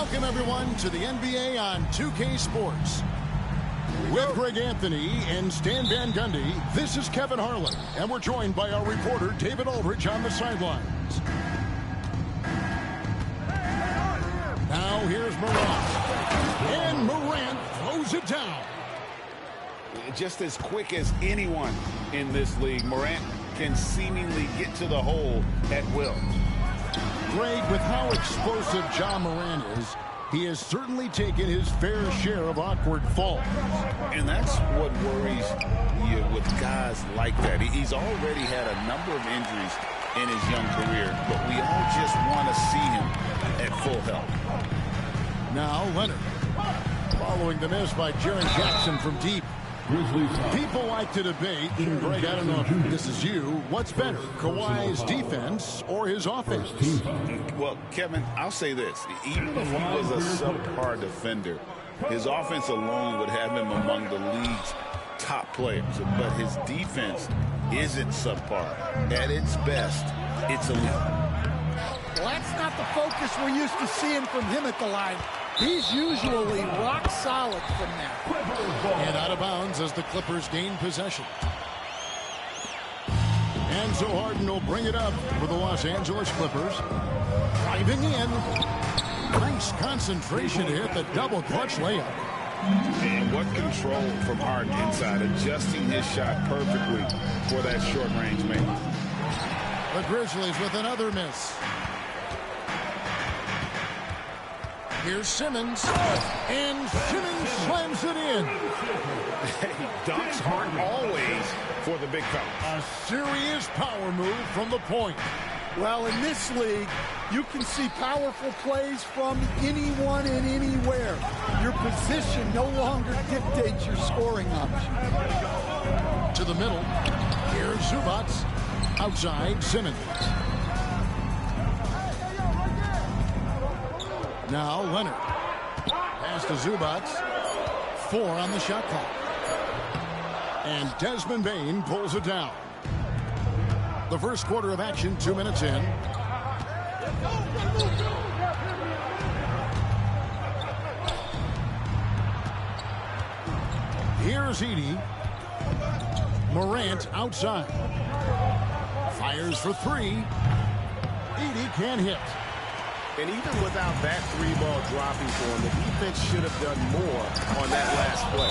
Welcome, everyone, to the NBA on 2K Sports. With Greg Anthony and Stan Van Gundy, this is Kevin Harlan, and we're joined by our reporter, David Aldridge, on the sidelines. Now here's Morant, and Morant throws it down. Just as quick as anyone in this league, Morant can seemingly get to the hole at will. Greg, with how explosive Ja Morant is, he has certainly taken his fair share of awkward falls. And that's what worries you with guys like that. He's already had a number of injuries in his young career, but we all just want to see him at full health. Now Leonard, following the miss by Jaren Jackson from deep. People like to debate, and Greg, I don't know if this is you, what's better, Kawhi's defense or his offense? Well, Kevin, I'll say this. Even if he was a subpar defender, his offense alone would have him among the league's top players. But his defense isn't subpar. At its best, it's elite. Well, that's not the focus we're used to seeing from him at the line. He's usually rock solid from there. And out of bounds as the Clippers gain possession. And so Harden will bring it up for the Los Angeles Clippers. Driving in. Nice concentration to hit the double clutch layup. And what control from Harden inside, adjusting his shot perfectly for that short range man. The Grizzlies with another miss. Here's Simmons, and Simmons slams it in. Dunks aren't always for the big fella. A serious power move from the point. Well, in this league, you can see powerful plays from anyone and anywhere. Your position no longer dictates your scoring option. To the middle. Here's Zubac. Outside, Simmons. Now Leonard. Pass to Zubac. 4 on the shot clock. And Desmond Bane pulls it down. The first quarter of action, 2 minutes in. Here's Edey. Morant outside. Fires for 3. Edey can't hit. And even without that 3-ball dropping for him, the defense should have done more on that last play.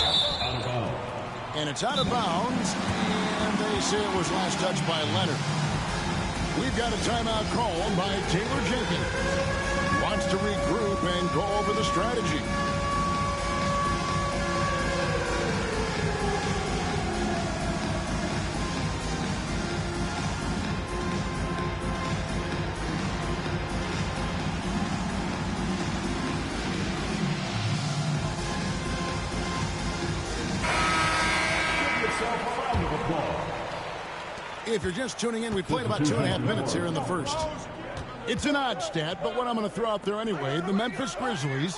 And it's out of bounds, and they say it was last touched by Leonard. We've got a timeout called by Taylor Jenkins. Wants to regroup and go over the strategy. If you're just tuning in, we played about 2.5 minutes here in the first. It's an odd stat, but what I'm going to throw out there anyway, the Memphis Grizzlies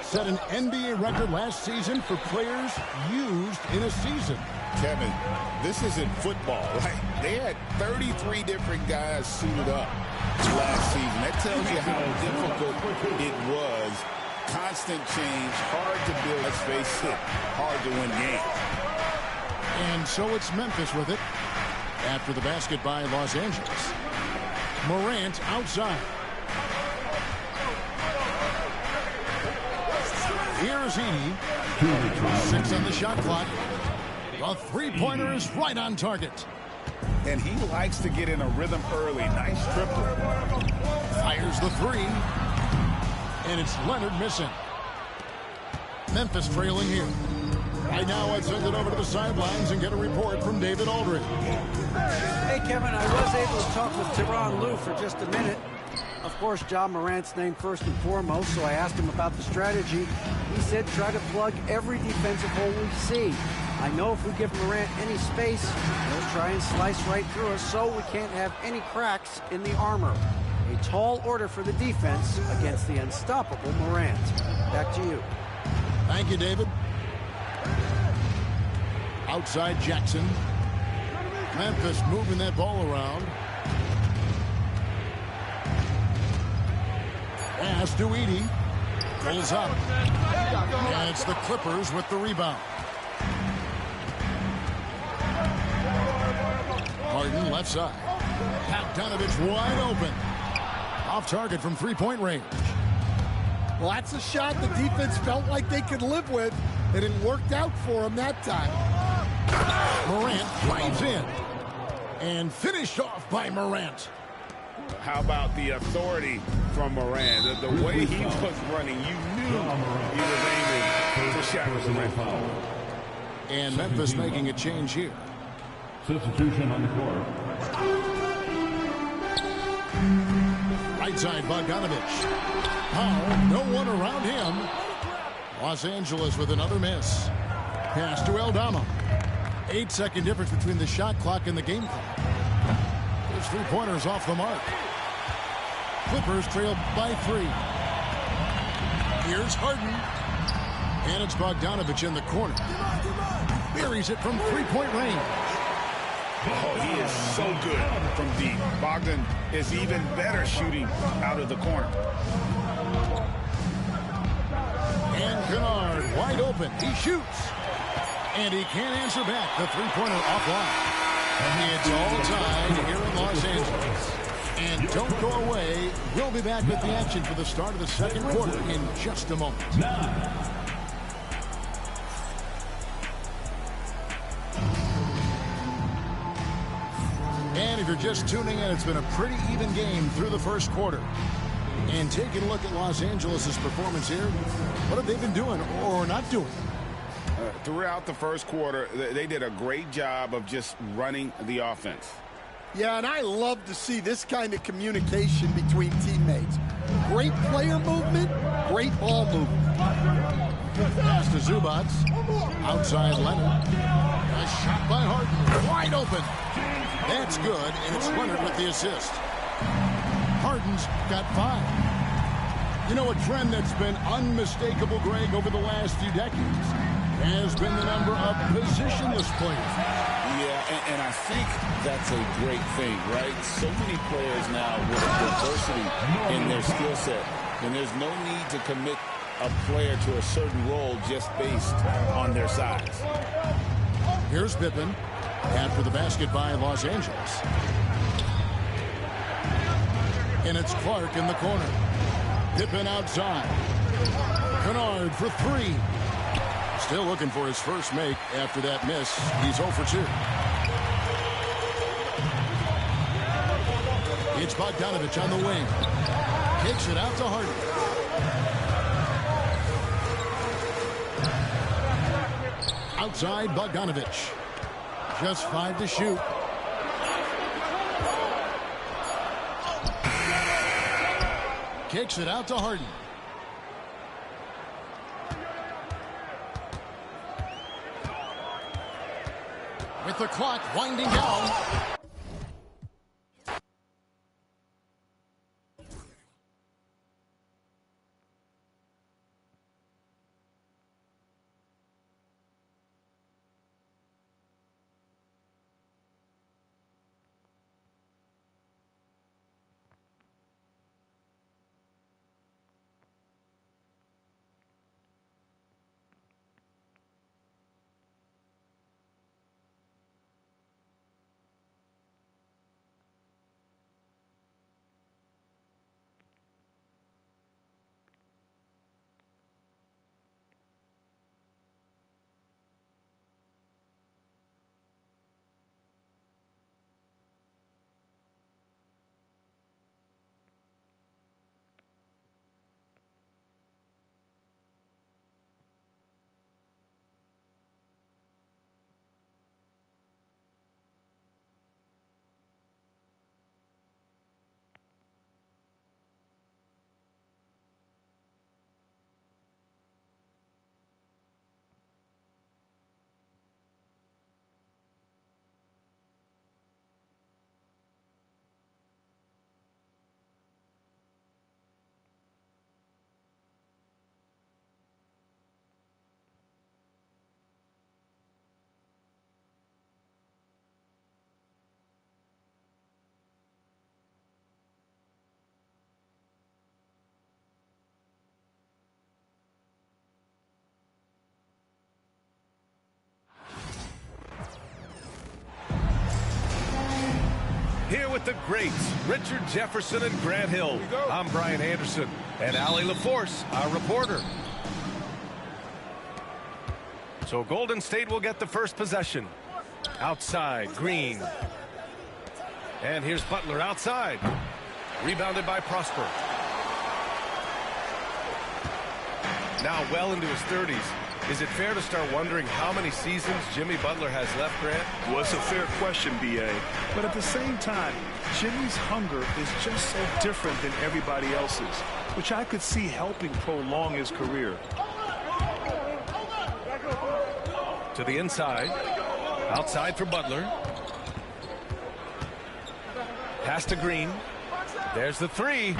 set an NBA record last season for players used in a season. Kevin, this isn't football, right? They had 33 different guys suited up last season. That tells you how difficult it was. Constant change, hard to build. Let's face it, hard to win games. And so it's Memphis with it. After the basket by Los Angeles. Morant outside. Here's Edey. 6 on the shot clock. The three-pointer is right on target. And he likes to get in a rhythm early. Nice triple. Fires the 3. And it's Leonard missing. Memphis trailing here. Right now, I'd send it over to the sidelines and get a report from David Aldridge. Hey, Kevin, I was able to talk with Tyronn Lue for just a minute. Of course, Ja Morant's named first and foremost, so I asked him about the strategy. He said try to plug every defensive hole we see. I know if we give Morant any space, he'll try and slice right through us, so we can't have any cracks in the armor. A tall order for the defense against the unstoppable Morant. Back to you. Thank you, David. Outside Jackson. Memphis moving that ball around. Pass to Edey. Pulls up. And it's the Clippers with the rebound. Harden left side. Bogdanovich wide open. Off target from three-point range. Well, that's a shot the defense felt like they could live with, and it worked out for them that time. Morant drives in. And finished off by Morant. How about the authority from Morant? The way he was running, you knew he was aiming to shatter the rim. And Memphis making a change here. Substitution on the court. Right side, Bogdanovich. Powell, no one around him. Los Angeles with another miss. Pass to Aldama. 8-second difference between the shot clock and the game clock. His three-pointers off the mark. Clippers trail by 3. Here's Harden. And it's Bogdanovich in the corner. Buries it from three-point range. Oh, he is so good from deep. Bogdan is even better shooting out of the corner. And Kennard wide open. He shoots. And he can't answer back. The three-pointer offline. It's all tied here in Los Angeles. And don't go away. We'll be back with the action for the start of the second quarter in just a moment. And if you're just tuning in, it's been a pretty even game through the first quarter. And taking a look at Los Angeles' performance here, what have they been doing or not doing? Throughout the first quarter, they did a great job of just running the offense. Yeah, and I love to see this kind of communication between teammates. Great player movement, great ball movement. Pass to Zubac. Outside Leonard. A shot by Harden. Wide open. That's good, and it's Leonard with the assist. Harden's got 5. You know, a trend that's been unmistakable, Greg, over the last few decades has been the number of positionless players. Yeah, and I think that's a great thing, right? So many players now with a diversity in their skill set, and there's no need to commit a player to a certain role just based on their size. Here's Pippen after the basket by Los Angeles. And it's Clark in the corner. Pippen outside. Kennard for 3. Still looking for his first make after that miss. He's 0 for 2. It's Bogdanovich on the wing. Kicks it out to Harden. Outside Bogdanovich. Just 5 to shoot. Kicks it out to Harden. With the clock winding down. with the greats, Richard Jefferson and Grant Hill. I'm Brian Anderson, and Allie LaForce, our reporter. So Golden State will get the first possession. Outside, Green. And here's Butler outside. Rebounded by Prosper. Now well into his 30s. Is it fair to start wondering how many seasons Jimmy Butler has left, Grant? Well, it's a fair question, B.A. But at the same time, Jimmy's hunger is just so different than everybody else's, which I could see helping prolong his career. To the inside. Outside for Butler. Pass to Green. There's the three.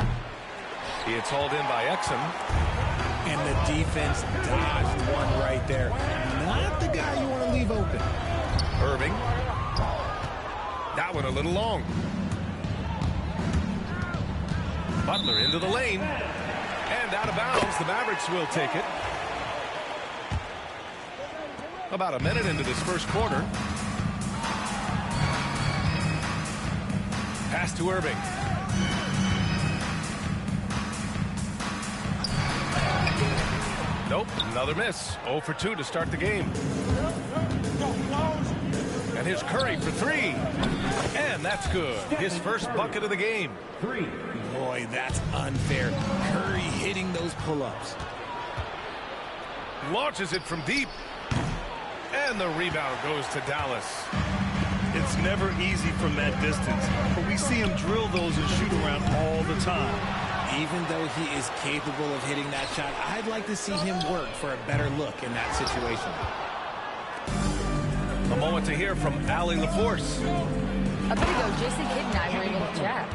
It's hauled in by Exum. And the defense dodged one right there. Not the guy you want to leave open. Irving. That one a little long. Butler into the lane. And out of bounds. The Mavericks will take it. About a minute into this first quarter. Pass to Irving. Nope, another miss. 0 for 2 to start the game. And here's Curry for three. And that's good. His first bucket of the game. Three. Boy, that's unfair. Curry hitting those pull-ups. Launches it from deep. And the rebound goes to Dallas. It's never easy from that distance, but we see him drill those and shoot around all the time. Even though he is capable of hitting that shot, I'd like to see him work for a better look in that situation. A moment to hear from Allie LaForce. A bit ago, Jason Kidd and I were able to chat.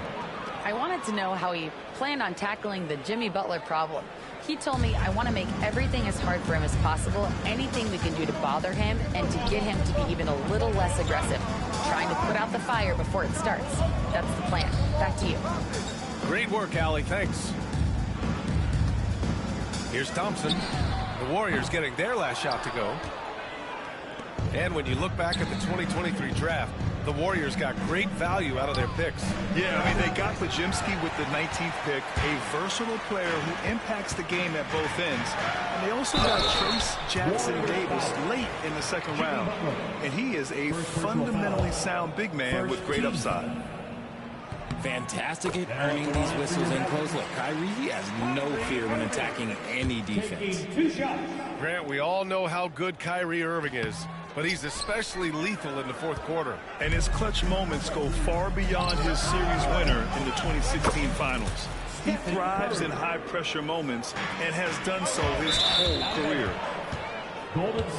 I wanted to know how he planned on tackling the Jimmy Butler problem. He told me I want to make everything as hard for him as possible, anything we can do to bother him and to get him to be even a little less aggressive, trying to put out the fire before it starts. That's the plan. Back to you. Great work, Allie. Thanks. Here's Thompson. The Warriors getting their last shot to go. And when you look back at the 2023 draft, the Warriors got great value out of their picks. Yeah, I mean, they got Podziemski with the 19th pick, a versatile player who impacts the game at both ends. And they also got Trace Jackson-Davis late in the second round. And he is a fundamentally sound big man with great upside. Fantastic at earning these whistles in close. Look, Kyrie, he has no fear when attacking any defense. Grant, we all know how good Kyrie Irving is, but he's especially lethal in the fourth quarter. And his clutch moments go far beyond his series winner in the 2016 finals. He thrives in high-pressure moments and has done so his whole career.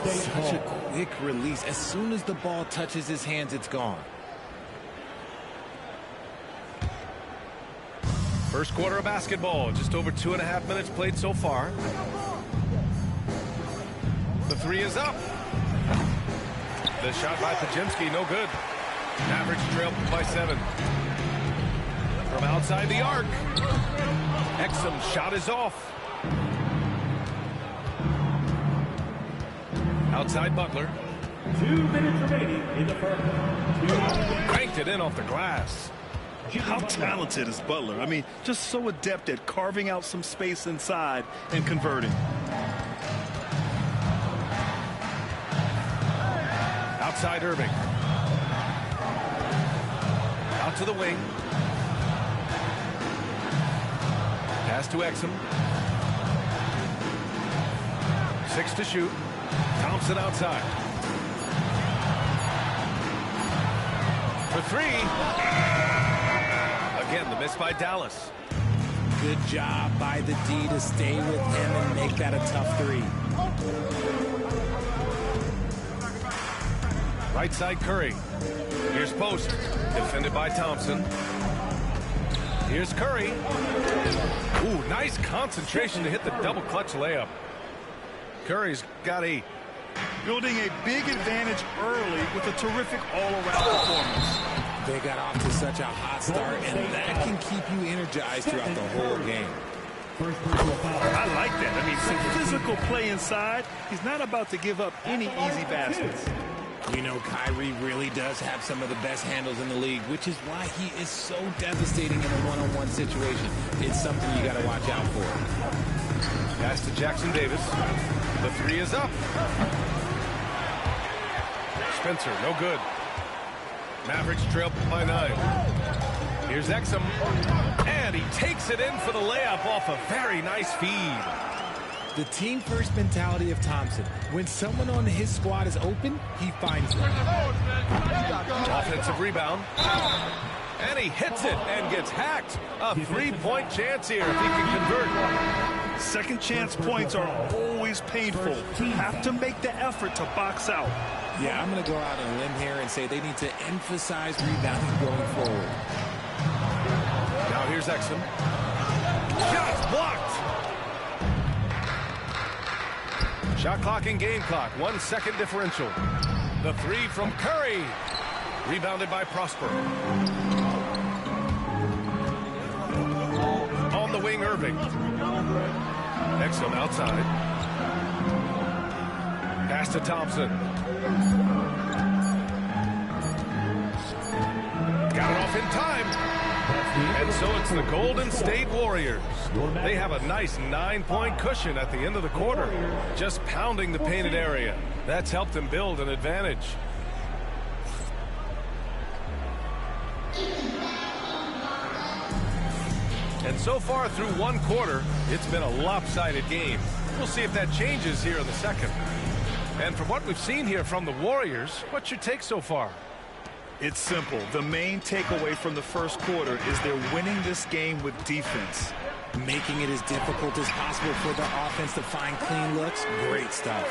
Such a quick release. As soon as the ball touches his hands, it's gone. First quarter of basketball, just over 2.5 minutes played so far. The three is up. The shot by Podziemski, no good. Mavericks trail by 7. From outside the arc. Exum's shot is off. Outside Butler. 2 minutes remaining in the first. Cranked it in off the glass. How talented is Butler? I mean, just so adept at carving out some space inside and converting. Outside Irving. Out to the wing. Pass to Exum. 6 to shoot. Thompson outside. For 3. Again, the miss by Dallas. Good job by the D to stay with him and make that a tough 3. Right side Curry. Here's Post. Defended by Thompson. Here's Curry. Ooh, nice concentration to hit the double clutch layup. Curry's got a... building a big advantage early with a terrific all-around performance. They got off to such a hot start, and that can keep you energized throughout the whole game. I like that. I mean, some physical play inside. He's not about to give up any easy baskets. You know, Kyrie really does have some of the best handles in the league, which is why he is so devastating in a one-on-one situation. It's something you got to watch out for. Pass to Jackson Davis. The three is up. Spencer, no good. Mavericks trail by 9. Here's Exum. And he takes it in for the layup off a very nice feed. The team-first mentality of Thompson. When someone on his squad is open, he finds them. Offensive rebound. And he hits it and gets hacked. A three-point chance here if he can convert. Second chance points are always painful. Have to make the effort to box out. Yeah, I'm going to go out on a limb here and say they need to emphasize rebounding going forward. Now here's Exum. Shots blocked. Shot clock and game clock. 1 second differential. The three from Curry. Rebounded by Prosper. On the wing, Irving. Exum outside. Pass to Thompson. Got it off in time. And so it's the Golden State Warriors. They have a nice 9-point cushion at the end of the quarter. Just pounding the painted area. That's helped them build an advantage. And so far through one quarter, it's been a lopsided game. We'll see if that changes here in the second. And from what we've seen here from the Warriors, what's your take so far? It's simple. The main takeaway from the first quarter is they're winning this game with defense. Making it as difficult as possible for the offense to find clean looks. Great stuff.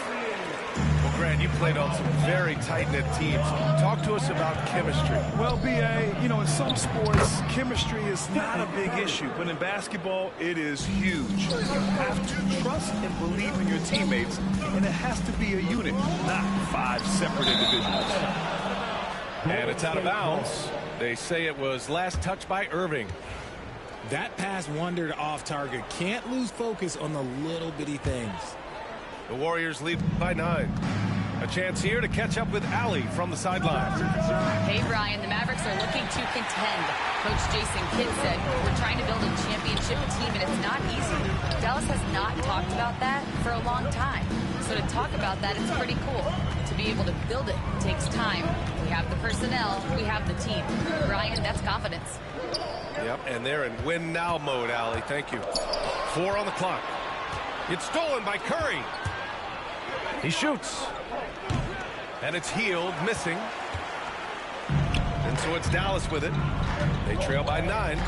Well, Grant, you played on some very tight-knit teams. Talk to us about chemistry. Well, B.A., you know, in some sports, chemistry is not a big issue. But in basketball, it is huge. You have to trust and believe in your teammates, and it has to be a unit, not 5 separate individuals. And it's out of bounds. They say it was last touched by Irving. That pass wandered off target. Can't lose focus on the little bitty things. The Warriors lead by 9. A chance here to catch up with Allie from the sidelines. Hey, Brian, the Mavericks are looking to contend. Coach Jason Kidd said, we're trying to build a championship team, and it's not easy. Dallas has not talked about that for a long time. So to talk about that, it's pretty cool. To be able to build it takes time. We have the personnel, we have the team. Brian, that's confidence. Yep, and they're in win now mode, Allie. Thank you. 4 on the clock. It's stolen by Curry. He shoots. And it's Hield missing. And so it's Dallas with it. They trail by 9.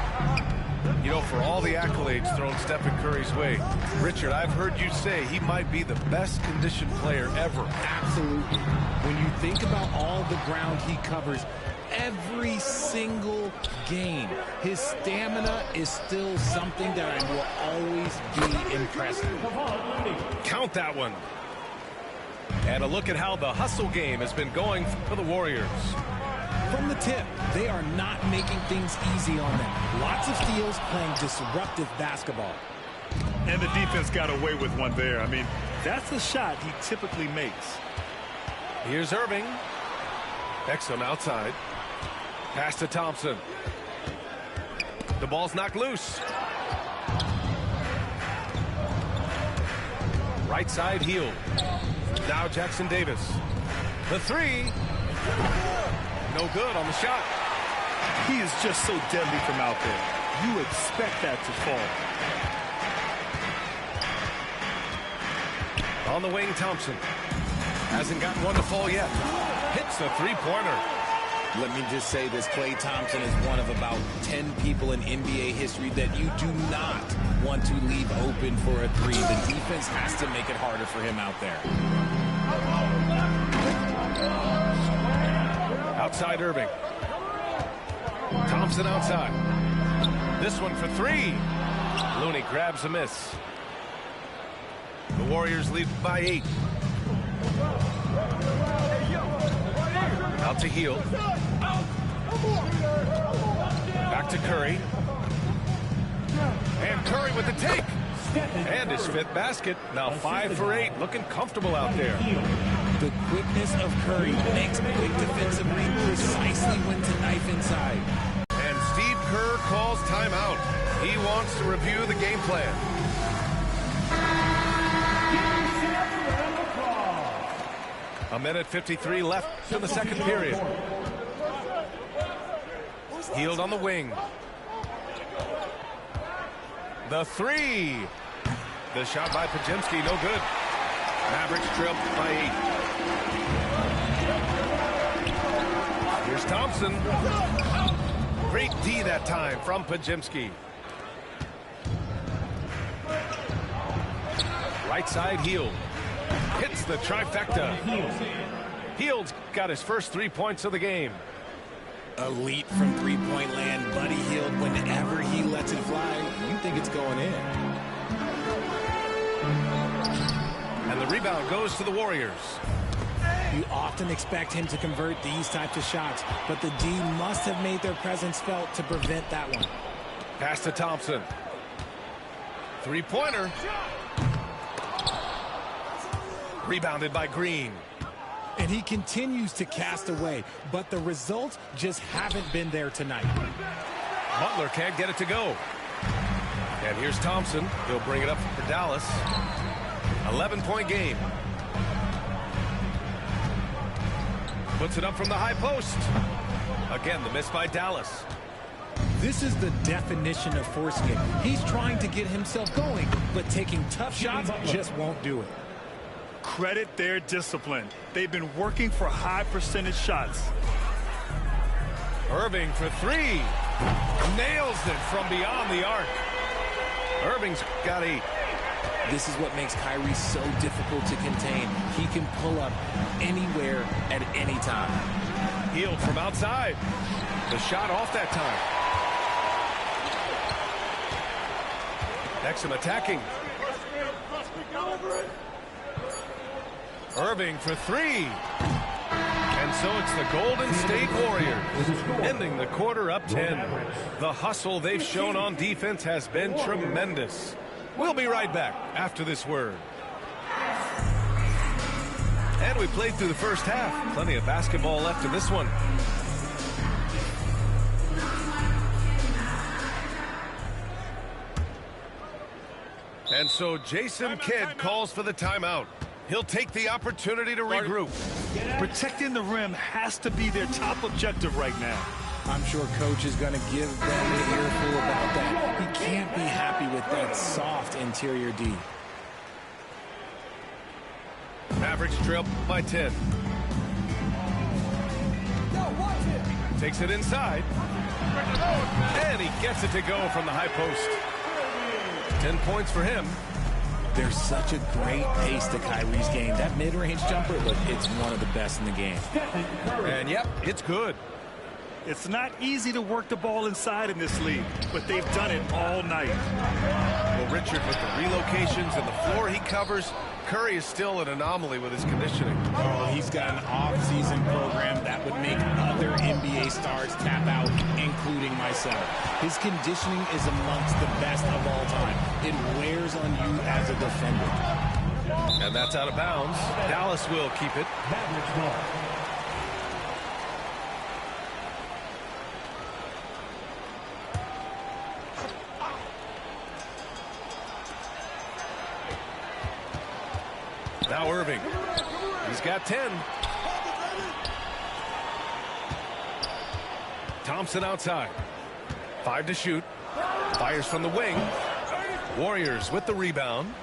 You know, for all the accolades thrown Stephen Curry's way, Richard, I've heard you say he might be the best conditioned player ever. Absolutely. When you think about all the ground he covers every single game, his stamina is still something that will always be impressive. Count that one. And a look at how the hustle game has been going for the Warriors. From the tip, they are not making things easy on them. Lots of steals, playing disruptive basketball. And the defense got away with one there. I mean, that's the shot he typically makes. Here's Irving. Exum outside. Pass to Thompson. The ball's knocked loose. Right side Hield. Now Jackson Davis. The three. No good on the shot. He is just so deadly from out there. You expect that to fall. On the wing, Thompson. Hasn't gotten one to fall yet. Hits the three-pointer. Let me just say this, Klay Thompson is one of about 10 people in NBA history that you do not want to leave open for a three. The defense has to make it harder for him out there. Outside Irving. Thompson outside. This one for 3. Looney grabs a miss. The Warriors lead by 8. Out to Hield. Back to Curry. And Curry with the take. And his 5th basket. Now 5 for 8. Looking comfortable out there. The quickness of Curry makes quick defensive read precisely when to knife inside. And Steve Kerr calls timeout. He wants to review the game plan. A minute 53 left in the second period. Hield on the wing. The three. The shot by Podziemski, no good. Mavericks trail by 8. Here's Thompson. Great D that time from Podziemski. Right side, Hield. Hits the trifecta. Hield's got his first 3 points of the game. Elite from three-point land. Buddy Hield, whenever he lets it fly, you think it's going in. And the rebound goes to the Warriors. You often expect him to convert these types of shots, but the D must have made their presence felt to prevent that one. Pass to Thompson. Three-pointer. Rebounded by Green. And he continues to cast away, but the results just haven't been there tonight. Butler can't get it to go. And here's Thompson. He'll bring it up for Dallas. 11-point game. Puts it up from the high post. Again, the miss by Dallas. This is the definition of forcing it. He's trying to get himself going, but taking tough shots just won't do it. Credit their discipline. They've been working for high percentage shots. Irving for three. Nails it from beyond the arc. Irving's got 8. This is what makes Kyrie so difficult to contain. He can pull up anywhere at any time. Hield from outside. The shot off that time. Exum attacking. Irving for 3. And so it's the Golden State Warriors ending the quarter up 10. The hustle they've shown on defense has been tremendous. We'll be right back after this word. And we played through the first half. Plenty of basketball left in this one. And so Jason Kidd calls for the timeout. He'll take the opportunity to regroup. Protecting the rim has to be their top objective right now. I'm sure coach is going to give them an earful about that. He can't be happy with that soft interior D. Mavericks trail by 10. Takes it inside. And he gets it to go from the high post. 10 points for him. There's such a great pace to Kyrie's game. That mid-range jumper, look, it's one of the best in the game. And yep, it's good. It's not easy to work the ball inside in this league, but they've done it all night. Well, Richard, with the relocations and the floor he covers, Curry is still an anomaly with his conditioning. Oh, he's got an off-season program that would make other NBA stars tap out, including myself. His conditioning is amongst the best of all time. It wears on you as a defender. And that's out of bounds. Dallas will keep it. Now Irving. He's got 10. Thompson outside. 5 to shoot. Fires from the wing. Warriors with the rebound.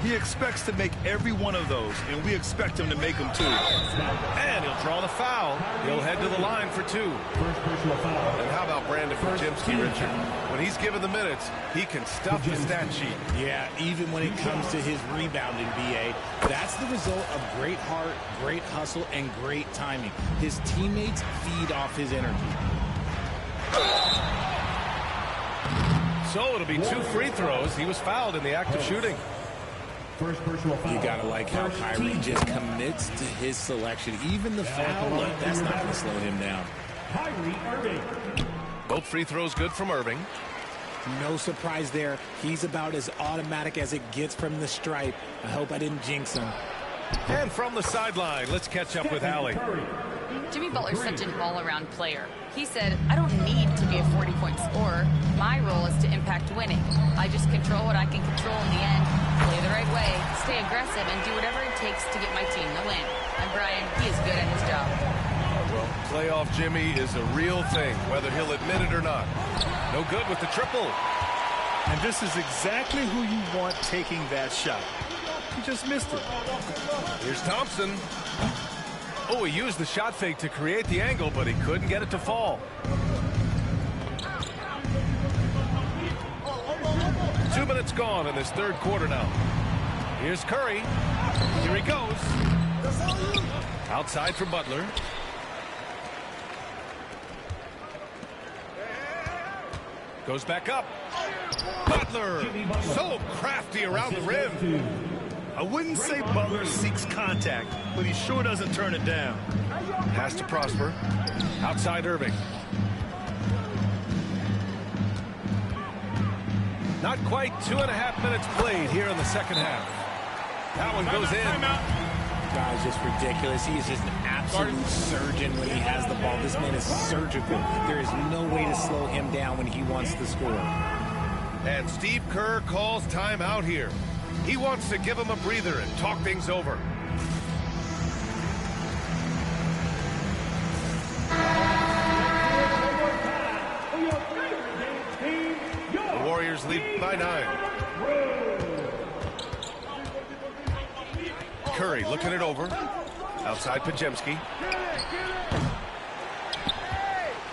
He expects to make every one of those, and we expect him to make them too. And he'll draw the foul. He'll head to the line for 2. And how about Brandon Podziemski, Richard? When he's given the minutes, he can stuff the stat sheet. Yeah, even when it comes to his rebounding, BA, that's the result of great heart, great hustle, and great timing. His teammates feed off his energy. So it'll be 2 free throws. He was fouled in the act of shooting. You gotta like how Kyrie just commits to his selection. Even the foul, look, that's not gonna slow him down. Both free throws good from Irving. No surprise there. He's about as automatic as it gets from the stripe. I hope I didn't jinx him. And from the sideline, let's catch up with Allie. Jimmy Butler's such an all-around player. He said, I don't need to be a 40-point scorer. My role is to impact winning. I just control what I can control in the end, play the right way, stay aggressive, and do whatever it takes to get my team to win. And Brian, he is good at his job. Well, playoff Jimmy is a real thing, whether he'll admit it or not. No good with the triple. And this is exactly who you want taking that shot. He just missed it. Here's Thompson. Oh, he used the shot fake to create the angle, but he couldn't get it to fall. 2 minutes gone in this third quarter now. Here's Curry. Here he goes. Outside for Butler. Goes back up. Butler, so crafty around the rim. I wouldn't say Butler seeks contact, but he sure doesn't turn it down. Pass to Prosper. Outside Irving. Not quite 2.5 minutes played here in the second half. That one goes in. Guy's just ridiculous. He is just an absolute surgeon when he has the ball. This man is surgical. There is no way to slow him down when he wants to score. And Steve Kerr calls timeout here. He wants to give him a breather and talk things over. The Warriors lead by 9. Curry looking it over. Outside Podziemski.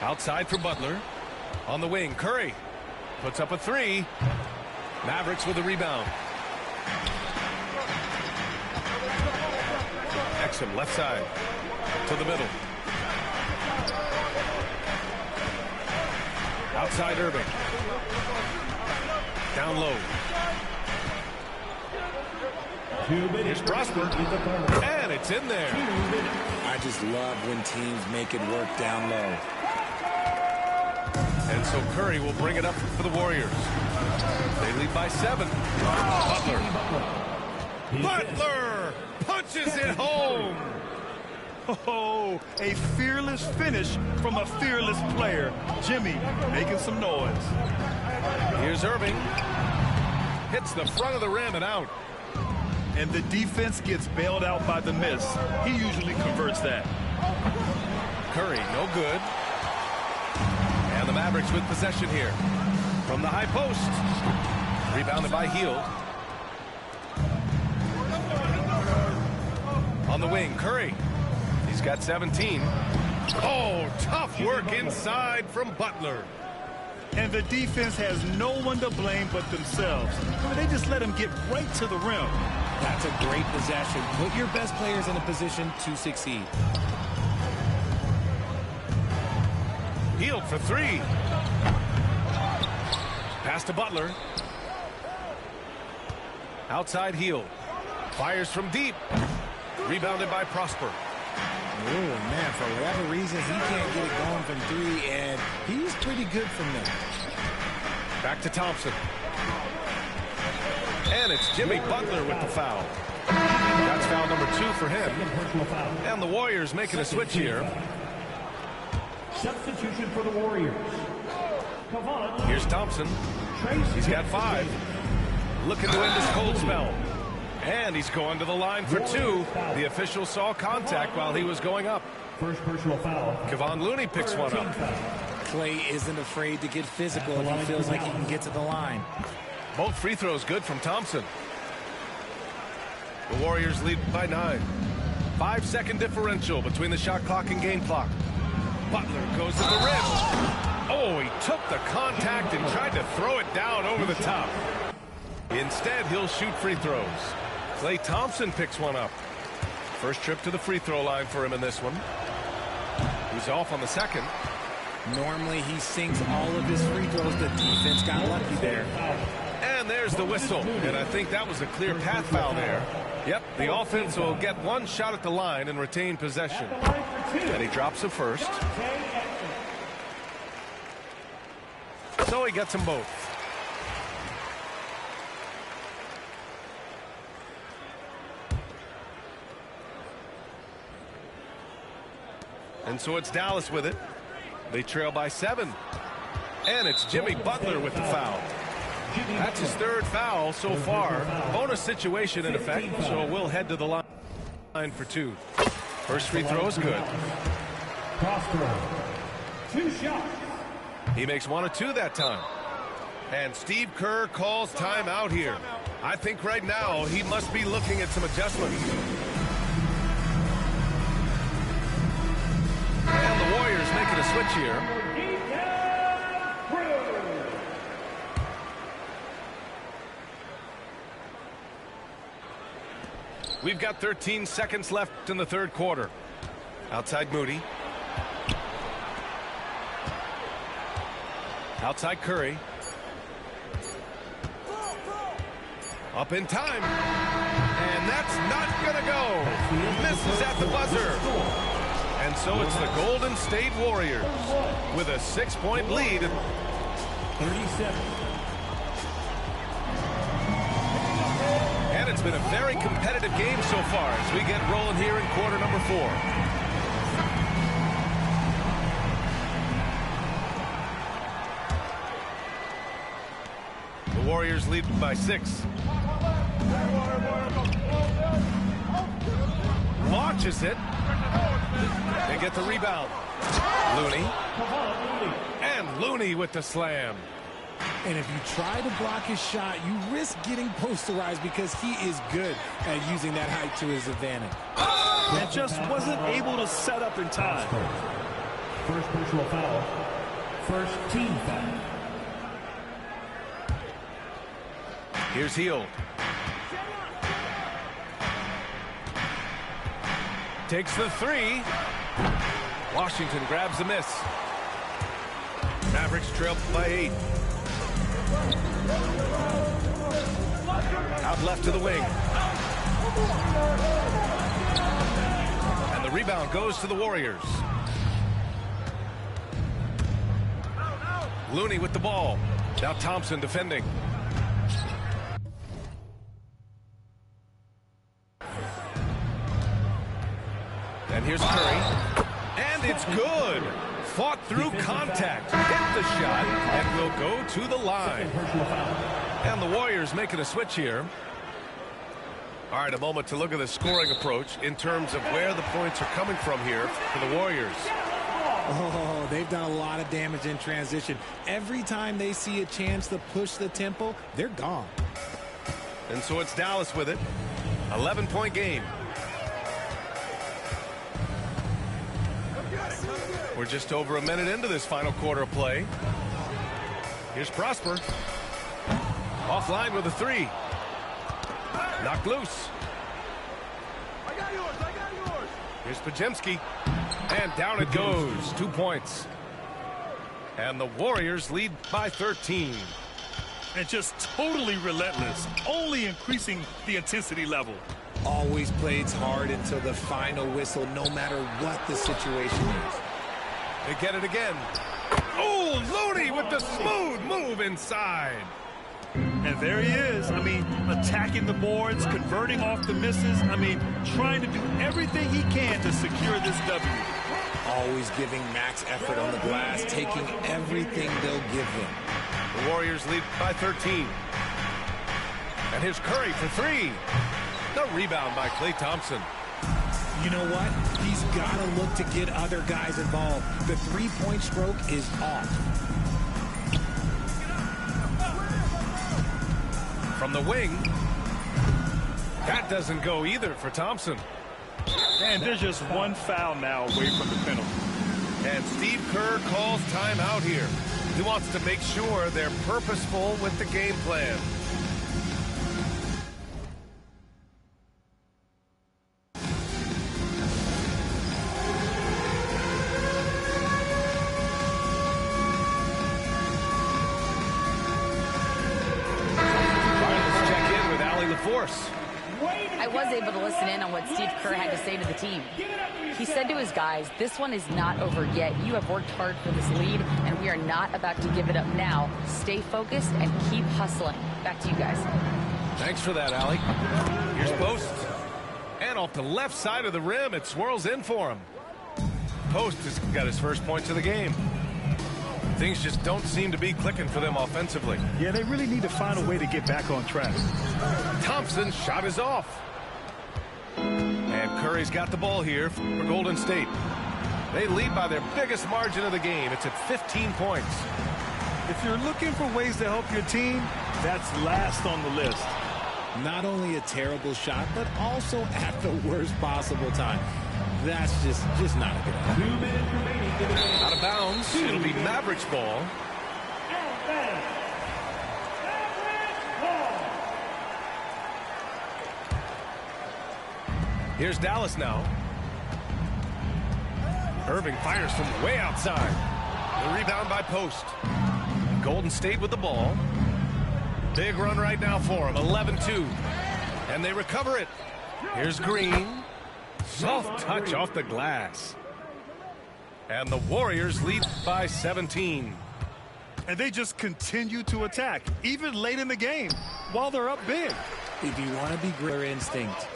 Outside for Butler. On the wing, Curry puts up a three. Mavericks with a rebound. Exum left side to the middle. Outside Irving. Down low. Here's Prosper. And it's in there. I just love when teams make it work down low. And so Curry will bring it up for the Warriors. They lead by 7. Butler punches it home. Oh, a fearless finish from a fearless player. Jimmy making some noise. Here's Irving. Hits the front of the rim and out. And the defense gets bailed out by the miss. He usually converts that. Curry, no good. And the Mavericks with possession here. From the high post. Rebounded by Hield. On the wing, Curry. He's got 17. Oh, tough work inside from Butler. And the defense has no one to blame but themselves. They just let him get right to the rim. That's a great possession. Put your best players in a position to succeed. Hield for 3. Pass to Butler. Outside Hield. Fires from deep. Rebounded by Prosper. Oh, man, for whatever reason, he can't get it going from 3, and he's pretty good from there. Back to Thompson. And it's Jimmy Butler with the foul. That's foul number 2 for him. And the Warriors making a switch here. Substitution for the Warriors. Here's Thompson. He's got 5. Looking to end this cold spell. And he's going to the line for 2. The official saw contact while he was going up. First personal foul. Kevon Looney picks one up. Clay isn't afraid to get physical if he feels like he can get to the line. Both free throws good from Thompson. The Warriors lead by 9. 5-second differential between the shot clock and game clock. Butler goes to the rim. Oh, he took the contact and tried to throw it down over the top. Instead, he'll shoot free throws. Klay Thompson picks one up. First trip to the free throw line for him in this one. He's off on the second. Normally, he sinks all of his free throws. The defense got lucky there. And there's the whistle. And I think that was a clear path foul there. Yep, the offense will get one shot at the line and retain possession. And he drops the first. So he gets them both. And so it's Dallas with it. They trail by 7. And it's Jimmy Butler with the foul. That's his 3rd foul so far. Bonus situation in effect, so we'll head to the line for 2. First free throw is good. Prosper, 2 shots. He makes 1 of 2 that time. And Steve Kerr calls timeout here. I think right now he must be looking at some adjustments. And the Warriors making a switch here. We've got 13 seconds left in the 3rd quarter. Outside Moody. Outside Curry. Up in time. And that's not going to go. Misses at the buzzer. And so it's the Golden State Warriors with a 6-point lead. 37. And it's been a very competitive game so far as we get rolling here in quarter number 4. The Warriors lead by 6. Launches it. They get the rebound. Looney. And Looney with the slam. And if you try to block his shot, you risk getting posterized because he is good at using that height to his advantage. And just wasn't able to set up in time. First personal foul. First team foul. Here's Hield. Takes the 3. Washington grabs the miss. Mavericks trail by 8. Out left to the wing. And the rebound goes to the Warriors. Looney with the ball. Now Thompson defending. And here's Curry. And it's good. Fought through contact. Hit the shot and will go to the line. And the Warriors making a switch here. All right, a moment to look at the scoring approach in terms of where the points are coming from here for the Warriors. Oh, they've done a lot of damage in transition. Every time they see a chance to push the tempo, they're gone. And so it's Dallas with it. 11-point game. We're just over a minute into this final quarter of play. Here's Prosper. Offline with a 3. Knocked loose. I got yours. Here's Podziemski. And down it goes. 2 points. And the Warriors lead by 13. And just totally relentless, only increasing the intensity level. Always plays hard until the final whistle, no matter what the situation is. They get it again. Oh, Looney with the smooth move inside. And there he is. I mean, attacking the boards, converting off the misses. I mean, trying to do everything he can to secure this W. Always giving max effort on the glass, taking everything they'll give him. The Warriors lead by 13. And here's Curry for 3. The rebound by Klay Thompson. You know what? He's got to look to get other guys involved. The three-point stroke is off. From the wing. That doesn't go either for Thompson. And there's just one foul now away from the penalty. And Steve Kerr calls timeout here. He wants to make sure they're purposeful with the game plan. I was able to listen in on what Steve Kerr had to say to the team. He said to his guys, this one is not over yet. You have worked hard for this lead, and we are not about to give it up now. Stay focused and keep hustling. Back to you guys. Thanks for that, Allie. Here's Post. And off the left side of the rim, it swirls in for him. Post has got his first points of the game. Things just don't seem to be clicking for them offensively. Yeah, they really need to find a way to get back on track. Thompson's shot is off. And Curry's got the ball here for Golden State. They lead by their biggest margin of the game. It's at 15 points. If you're looking for ways to help your team, that's last on the list. Not only a terrible shot, but also at the worst possible time. That's just not a good idea. 2 minutes remaining in the game. Out of bounds. It'll be Mavericks ball. Here's Dallas now. Irving fires from way outside. The rebound by Post. Golden State with the ball. Big run right now for him. 11-2. And they recover it. Here's Green. Soft touch off the glass. And the Warriors lead by 17. And they just continue to attack, even late in the game, while they're up big. If you want to be greater instinct.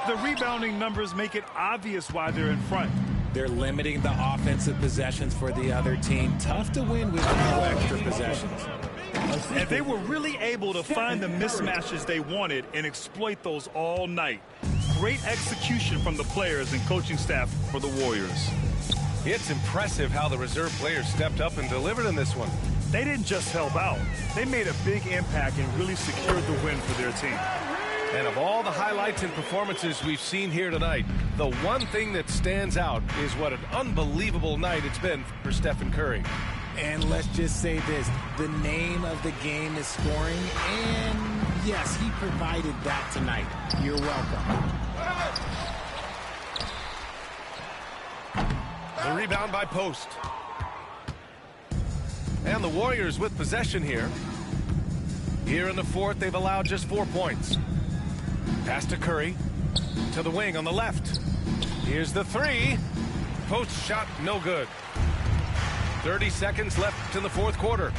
The rebounding numbers make it obvious why they're in front. They're limiting the offensive possessions for the other team. Tough to win with no extra possessions. And they were really able to find the mismatches they wanted and exploit those all night. Great execution from the players and coaching staff for the Warriors. It's impressive how the reserve players stepped up and delivered in this one. They didn't just help out. They made a big impact and really secured the win for their team. And of all the highlights and performances we've seen here tonight, the one thing that stands out is what an unbelievable night it's been for Stephen Curry. And let's just say this, the name of the game is scoring, and yes, he provided that tonight. You're welcome. The rebound by Post. And the Warriors with possession here. Here in the fourth, they've allowed just 4 points. Pass to Curry. To the wing on the left. Here's the three. Post shot, no good. 30 seconds left in the fourth quarter.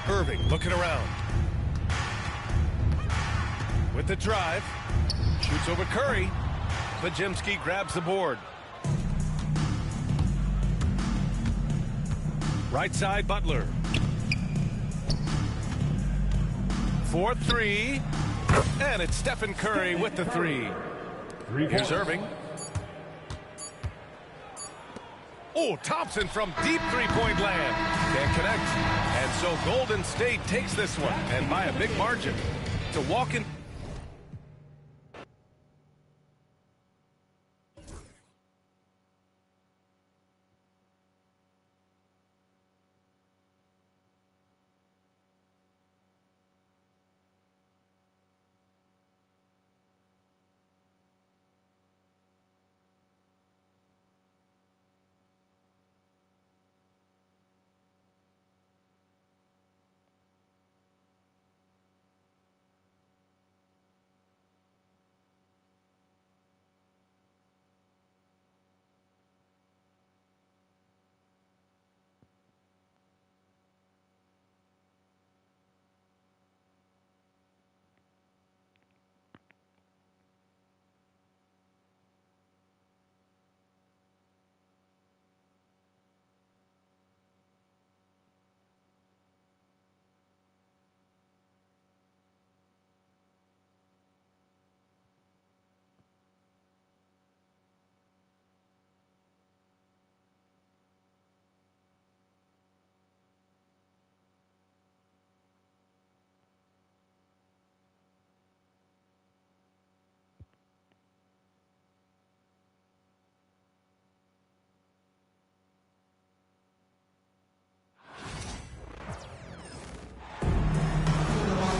Irving looking around. With the drive. Shoots over Curry. Podziemski grabs the board. Right side, Butler. 4-3. And it's Stephen Curry with the three. Here's Irving. Oh, Thompson from deep three-point land. Can't connect. And so Golden State takes this one, and by a big margin. To walk in.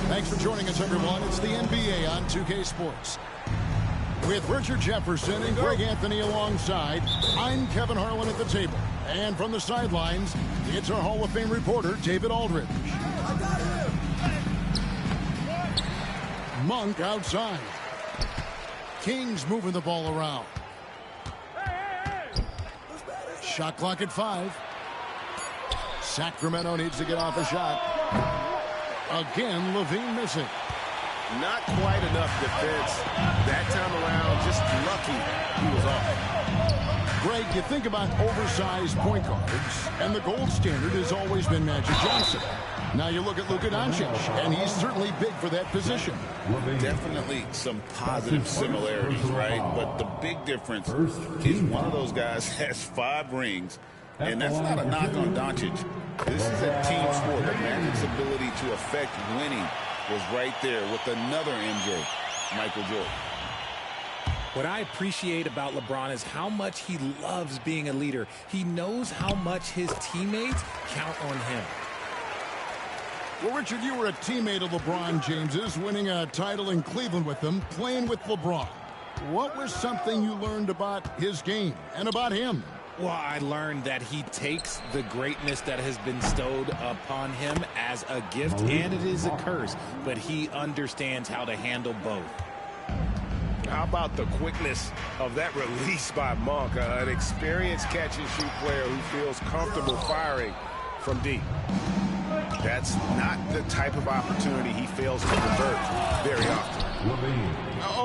Thanks for joining us, everyone. It's the NBA on 2K Sports. With Richard Jefferson and Greg Anthony alongside, I'm Kevin Harlan at the table. And from the sidelines, it's our Hall of Fame reporter, David Aldridge. Monk outside. Kings moving the ball around. Shot clock at 5. Sacramento needs to get off a shot. Again, Levine missing. Not quite enough defense. That time around, just lucky he was off. Greg, you think about oversized point guards, and the gold standard has always been Magic Johnson. Now you look at Luka Doncic, and he's certainly big for that position. Definitely some positive similarities, right? But the big difference is one of those guys has 5 rings, and that's not a knock on Doncic. This is a team sport. The Magic's ability to affect winning was right there with another MJ, Michael Jordan. What I appreciate about LeBron is how much he loves being a leader. He knows how much his teammates count on him. Well, Richard, you were a teammate of LeBron James's, winning a title in Cleveland with him, playing with LeBron. What was something you learned about his game and about him? Well, I learned that he takes the greatness that has been bestowed upon him as a gift, and it is a curse, but he understands how to handle both. How about the quickness of that release by Monk, an experienced catch-and-shoot player who feels comfortable firing from deep. That's not the type of opportunity he fails to convert very often.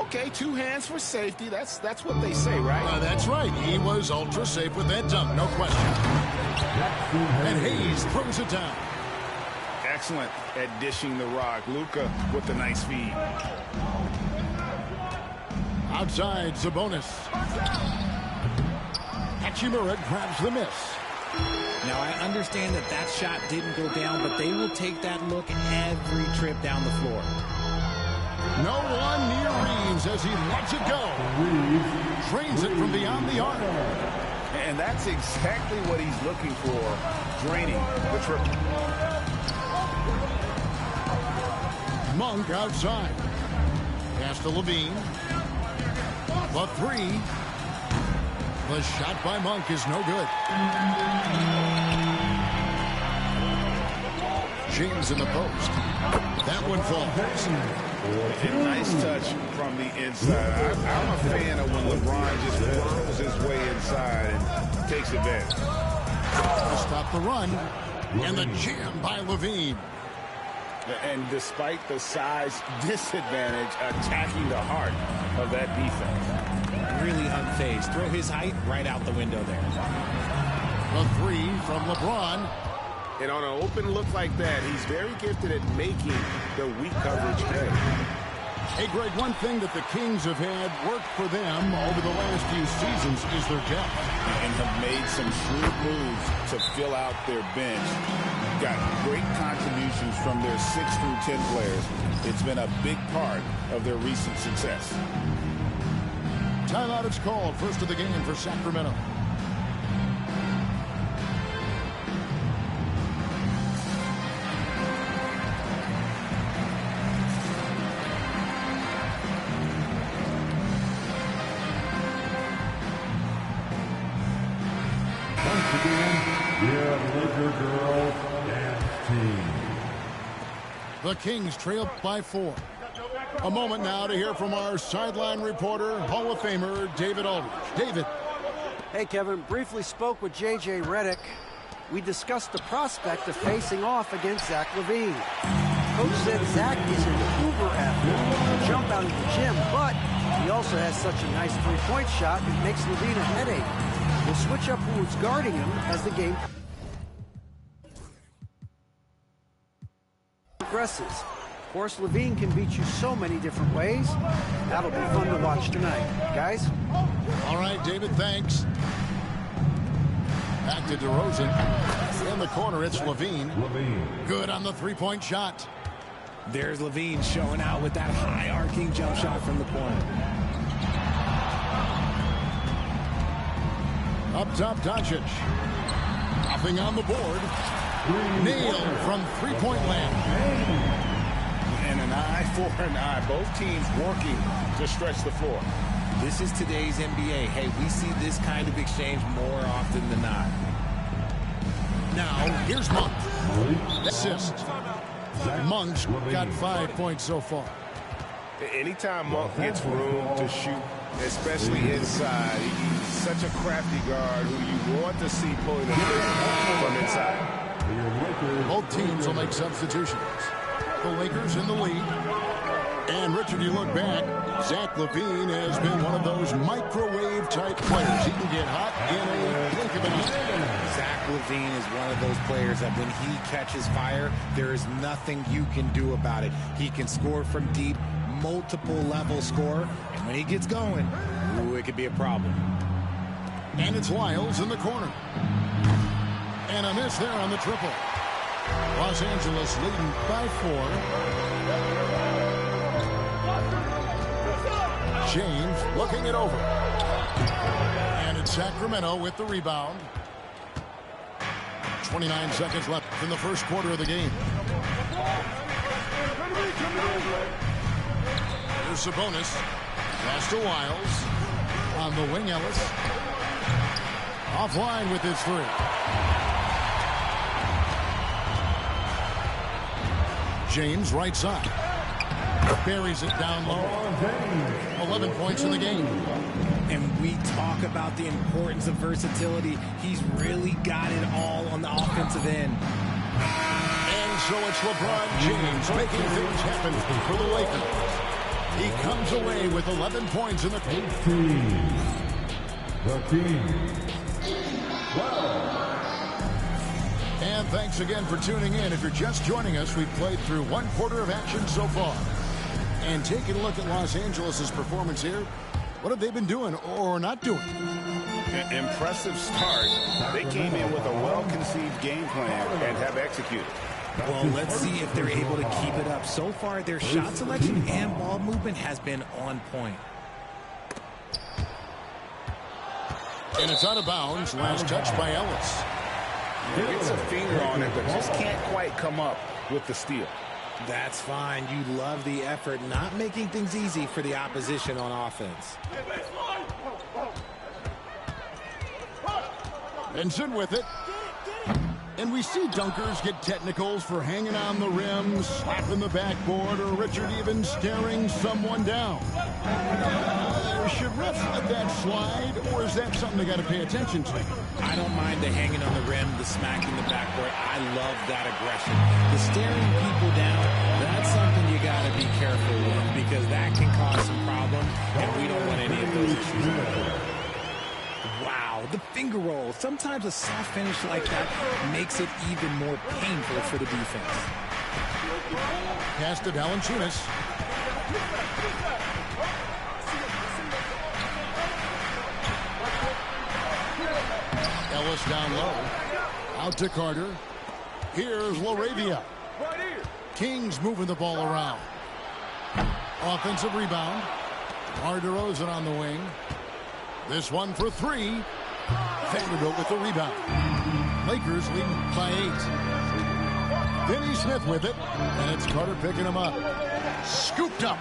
Okay, 2 hands for safety. That's what they say, right? That's right. He was ultra safe with that dunk, no question. And Hayes throws it down. Excellent at dishing the rock. Luka with the nice feed. Outside, Sabonis. Hachimura grabs the miss. Now, I understand that that shot didn't go down, but they will take that look every trip down the floor. No one near Reeves as he lets it go. Drains it from beyond the arc. And that's exactly what he's looking for, draining the triple. Monk outside. Pass to Levine. The 3. The shot by Monk is no good. James in the post. That one falls. A nice touch from the inside. I'm a fan of when LeBron just throws his way inside and takes advantage. To stop the run. And the jam by Levine. And despite the size disadvantage, attacking the heart of that defense. Really unfazed. Throw his height right out the window there. The 3 from LeBron. And on an open look like that, he's very gifted at making the weak coverage pay. Hey, Greg, one thing that the Kings have had work for them over the last few seasons is their depth. And have made some shrewd moves to fill out their bench. Got great contributions from their 6 through 10 players. It's been a big part of their recent success. Timeout is called. First of the game for Sacramento. Once again, your Laker girls dance team. The Kings trail by 4. A moment now to hear from our sideline reporter, Hall of Famer David Aldridge. David. Hey, Kevin. Briefly spoke with J.J. Redick. We discussed the prospect of facing off against Zach LaVine. Coach said Zach is an uber athlete, can jump out of the gym, but he also has such a nice three-point shot it makes LaVine a headache. We'll switch up who's guarding him as the game progresses. Of course, LaVine can beat you so many different ways. That'll be fun to watch tonight. Guys? All right, David, thanks. Back to DeRozan. In the corner, it's LaVine. Good on the three-point shot. There's LaVine showing out with that high-arcing jump shot from the corner. Up top, Doncic. Nothing on the board. Nailed from three-point land. And an eye for an eye. Both teams working to stretch the floor. This is today's NBA. Hey, we see this kind of exchange more often than not. Now, here's Monk. Assist. Monk's got 5 points so far. Anytime Monk gets room to shoot, especially inside, he's such a crafty guard who you want to see pulling the trigger from inside. Both teams will make substitutions. The Lakers in the lead. And, Richard, you look back, Zach LaVine has been one of those microwave-type players. He can get hot in a blink of an eye. Zach LaVine is one of those players that when he catches fire, there is nothing you can do about it. He can score from deep, multiple-level score, and when he gets going, ooh, it could be a problem. And it's Lyles in the corner. And a miss there on the triple. Los Angeles leading by 4. James looking it over. And it's Sacramento with the rebound. 29 seconds left in the first quarter of the game. Here's Sabonis. Pass to Lyles. On the wing, Ellis. Offline with his 3. James right side. Buries it down low. 11 points in the game. And we talk about the importance of versatility. He's really got it all on the offensive end. And so it's LeBron James making things happen for the Lakers. He comes away with 11 points in the paint. And thanks again for tuning in. If you're just joining us, we've played through 1 quarter of action so far. And taking a look at Los Angeles' performance here, what have they been doing or not doing? Impressive start. They came in with a well-conceived game plan and have executed. Well, let's see if they're able to keep it up. So far, their shot selection and ball movement has been on point. And it's out of bounds. Last touch by Ellis. He gets a finger on it, but just can't quite come up with the steal. That's fine. You love the effort, not making things easy for the opposition on offense. Benson with it. And we see dunkers get technicals for hanging on the rim, slapping the backboard, or Richard even staring someone down. Should refs let that slide, or is that something they got to pay attention to? I don't mind the hanging on the rim, the smacking the backboard. I love that aggression. The staring people down, that's something you got to be careful with because that can cause some problems, and we don't want any of those issues. Wow, the finger roll. Sometimes a soft finish like that makes it even more painful for the defense. Pass to Valanciunas. Ellis down low. Out to Carter. Here's LaRavia. Kings moving the ball around. Offensive rebound. DeMar DeRozan on the wing. This one for 3. Vanderbilt with the rebound. Lakers leading by 8. Finney Smith with it. And it's Carter picking him up. Scooped up